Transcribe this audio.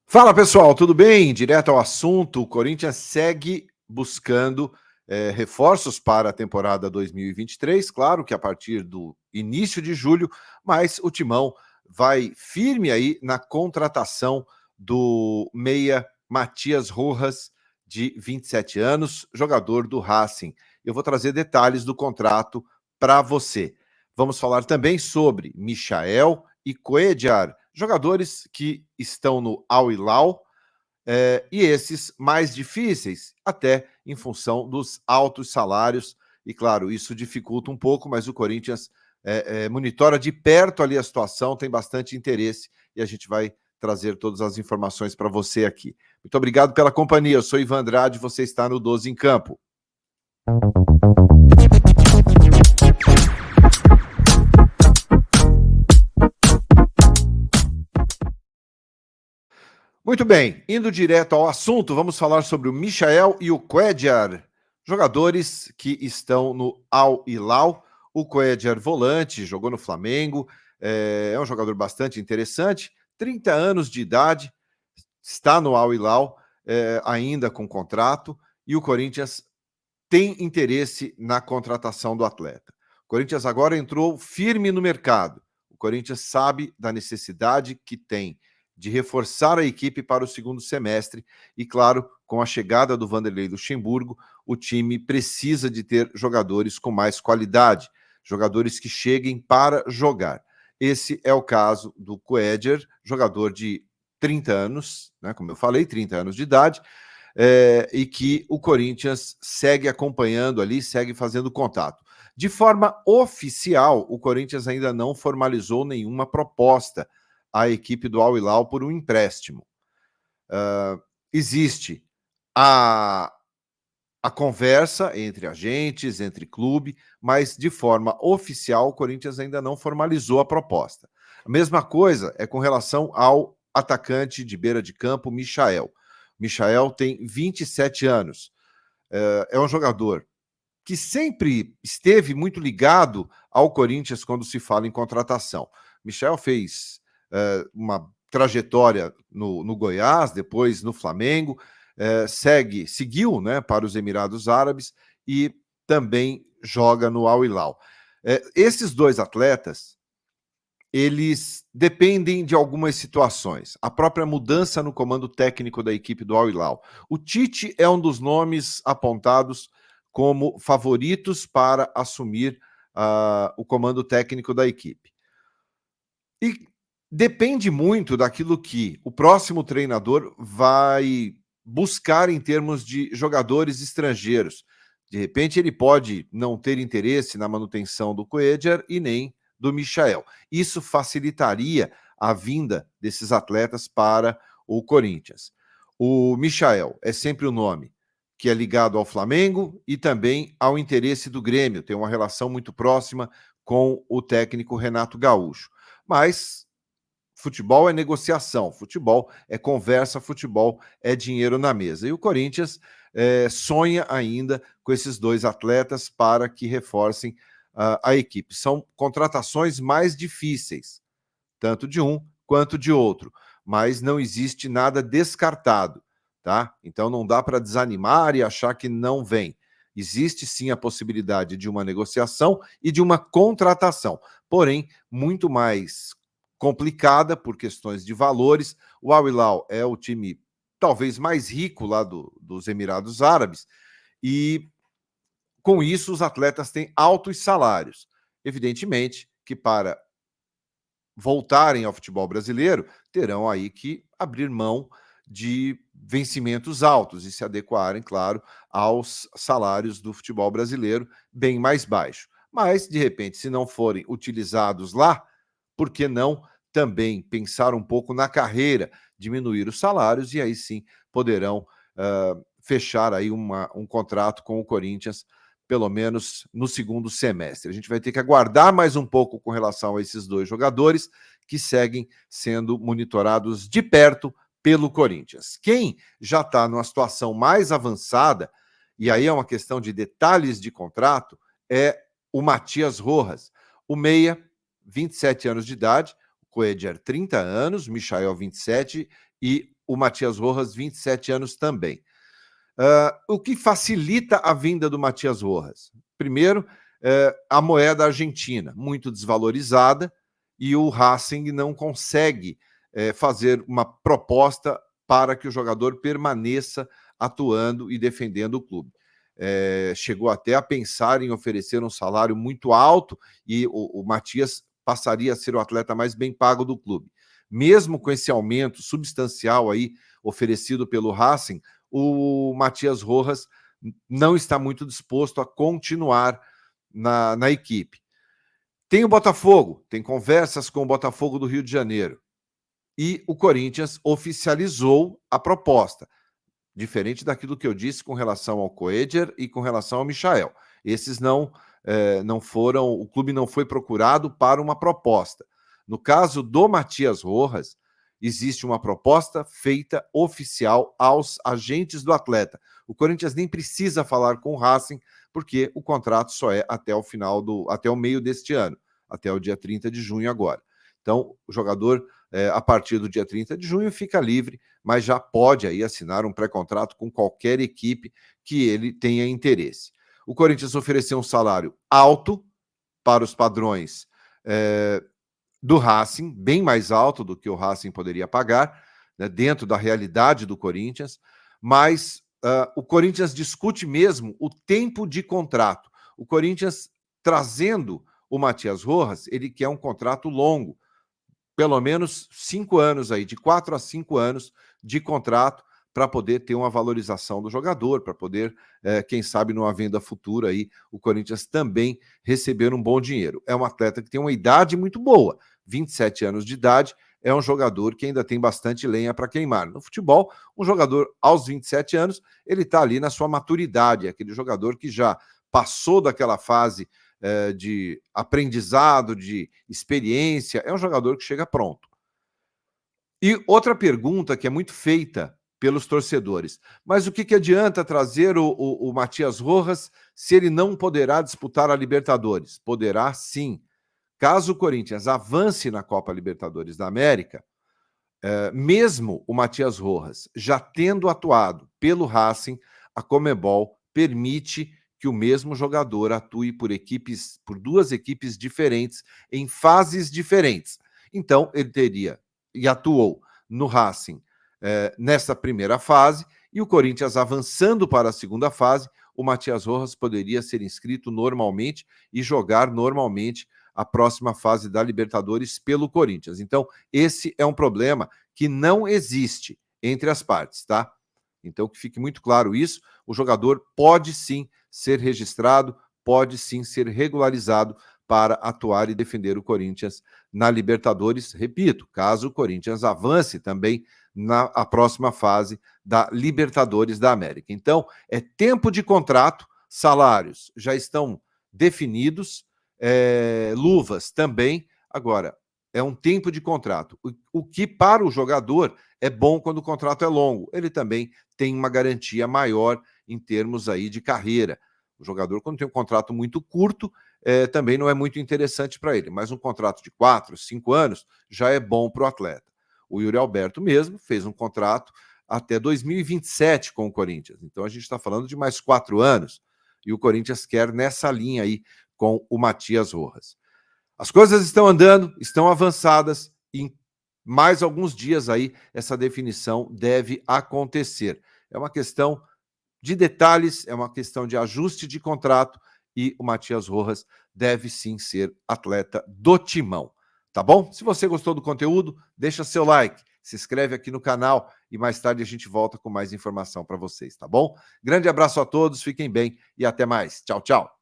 Fala pessoal, tudo bem? Direto ao assunto, o Corinthians segue buscando reforços para a temporada 2023, claro que a partir do início de julho, mas o Timão vai firme aí na contratação do meia Matias Rojas, de 27 anos, jogador do Racing. Eu vou trazer detalhes do contrato para você. Vamos falar também sobre Michael e Cuéllar, jogadores que estão no Al Hilal, e esses mais difíceis, até em função dos altos salários. E claro, isso dificulta um pouco, mas o Corinthians monitora de perto ali a situação, tem bastante interesse e a gente vai trazer todas as informações para você aqui. Muito obrigado pela companhia. Eu sou Ivan Andrade, você está no 12 em Campo. Muito bem, indo direto ao assunto, vamos falar sobre o Michael e o Cuéllar, jogadores que estão no Al Hilal. O Cuéllar, volante, jogou no Flamengo, é um jogador bastante interessante, 30 anos de idade, está no Al Hilal, ainda com contrato, e o Corinthians tem interesse na contratação do atleta. O Corinthians agora entrou firme no mercado. O Corinthians sabe da necessidade que tem de reforçar a equipe para o segundo semestre e, claro, com a chegada do Vanderlei Luxemburgo, o time precisa de ter jogadores com mais qualidade, jogadores que cheguem para jogar. Esse é o caso do Cuéllar, jogador de 30 anos, né, como eu falei, 30 anos de idade, e que o Corinthians segue acompanhando ali, segue fazendo contato. De forma oficial, o Corinthians ainda não formalizou nenhuma proposta à equipe do Al Hilal por um empréstimo. Existe a conversa entre agentes, entre clube, mas de forma oficial o Corinthians ainda não formalizou a proposta. A mesma coisa é com relação ao atacante de beira de campo, Michael. Michael tem 27 anos, é um jogador que sempre esteve muito ligado ao Corinthians quando se fala em contratação. Michael fez uma trajetória no Goiás, depois no Flamengo, seguiu, né, para os Emirados Árabes e também joga no Al Hilal. Esses dois atletas, eles dependem de algumas situações. A própria mudança no comando técnico da equipe do Al Hilal. O Tite é um dos nomes apontados como favoritos para assumir o comando técnico da equipe. E depende muito daquilo que o próximo treinador vai buscar em termos de jogadores estrangeiros. De repente, ele pode não ter interesse na manutenção do Cuéllar e nem do Michael. Isso facilitaria a vinda desses atletas para o Corinthians. O Michael é sempre o nome que é ligado ao Flamengo e também ao interesse do Grêmio, tem uma relação muito próxima com o técnico Renato Gaúcho. Mas futebol é negociação, futebol é conversa, futebol é dinheiro na mesa. E o Corinthians sonha ainda com esses dois atletas para que reforcem a equipe. São contratações mais difíceis, tanto de um quanto de outro, mas não existe nada descartado, tá? Então não dá para desanimar e achar que não vem. Existe sim a possibilidade de uma negociação e de uma contratação, porém muito mais complicada por questões de valores. O Al Hilal é o time talvez mais rico lá dos Emirados Árabes e com isso os atletas têm altos salários. Evidentemente que para voltarem ao futebol brasileiro, terão aí que abrir mão de vencimentos altos e se adequarem, claro, aos salários do futebol brasileiro, bem mais baixo. Mas, de repente, se não forem utilizados lá, por que não também pensar um pouco na carreira, diminuir os salários e aí sim poderão fechar aí um contrato com o Corinthians, pelo menos no segundo semestre. A gente vai ter que aguardar mais um pouco com relação a esses dois jogadores que seguem sendo monitorados de perto pelo Corinthians. Quem já está numa situação mais avançada, e aí é uma questão de detalhes de contrato, é o Matias Rojas. O meia, 27 anos de idade, o Cuéllar 30 anos, Michael 27 e o Matias Rojas, 27 anos também. O que facilita a vinda do Matias Rojas? Primeiro, a moeda argentina, muito desvalorizada, e o Racing não consegue fazer uma proposta para que o jogador permaneça atuando e defendendo o clube. Chegou até a pensar em oferecer um salário muito alto e o Matias passaria a ser o atleta mais bem pago do clube. Mesmo com esse aumento substancial aí oferecido pelo Racing, o Matias Rojas não está muito disposto a continuar na equipe. Tem o Botafogo, tem conversas com o Botafogo do Rio de Janeiro. E o Corinthians oficializou a proposta, diferente daquilo que eu disse com relação ao Coeder e com relação ao Michael. Esses não foram, o clube não foi procurado para uma proposta. No caso do Matias Rojas, existe uma proposta feita oficial aos agentes do atleta. O Corinthians nem precisa falar com o Racing, porque o contrato só é até o meio deste ano, até o dia 30 de junho agora. Então, o jogador, a partir do dia 30 de junho, fica livre, mas já pode aí assinar um pré-contrato com qualquer equipe que ele tenha interesse. O Corinthians ofereceu um salário alto para os padrões do Racing, bem mais alto do que o Racing poderia pagar, né, dentro da realidade do Corinthians, mas o Corinthians discute mesmo o tempo de contrato. O Corinthians, trazendo o Matias Rojas, ele quer um contrato longo, pelo menos 5 anos aí, de 4 a 5 anos de contrato, para poder ter uma valorização do jogador, para poder, quem sabe, numa venda futura aí, o Corinthians também receber um bom dinheiro. É um atleta que tem uma idade muito boa, 27 anos de idade, é um jogador que ainda tem bastante lenha para queimar. No futebol, um jogador aos 27 anos, ele está ali na sua maturidade, é aquele jogador que já passou daquela fase de aprendizado, de experiência, é um jogador que chega pronto. E outra pergunta que é muito feita pelos torcedores, mas o que adianta trazer o Matias Rojas se ele não poderá disputar a Libertadores? Poderá sim. Caso o Corinthians avance na Copa Libertadores da América, mesmo o Matias Rojas já tendo atuado pelo Racing, a Conmebol permite que o mesmo jogador atue por duas equipes diferentes, em fases diferentes. Então, ele teria e atuou no Racing nessa primeira fase, e o Corinthians avançando para a segunda fase, o Matias Rojas poderia ser inscrito normalmente e jogar normalmente a próxima fase da Libertadores pelo Corinthians. Então, esse é um problema que não existe entre as partes, tá? Então, que fique muito claro isso, o jogador pode sim ser registrado, pode sim ser regularizado para atuar e defender o Corinthians na Libertadores, repito, caso o Corinthians avance também na próxima fase da Libertadores da América. Então, é tempo de contrato, salários já estão definidos, luvas também. Agora, é um tempo de contrato. O que para o jogador é bom quando o contrato é longo. Ele também tem uma garantia maior em termos aí de carreira. O jogador, quando tem um contrato muito curto, também não é muito interessante para ele. Mas um contrato de 4, 5 anos já é bom para o atleta. O Yuri Alberto mesmo fez um contrato até 2027 com o Corinthians. Então a gente está falando de mais 4 anos. E o Corinthians quer nessa linha aí com o Matias Rojas. As coisas estão andando, estão avançadas, e em mais alguns dias aí essa definição deve acontecer. É uma questão de detalhes, é uma questão de ajuste de contrato, e o Matias Rojas deve sim ser atleta do Timão, tá bom? Se você gostou do conteúdo, deixa seu like, se inscreve aqui no canal e mais tarde a gente volta com mais informação para vocês, tá bom? Grande abraço a todos, fiquem bem e até mais. Tchau, tchau.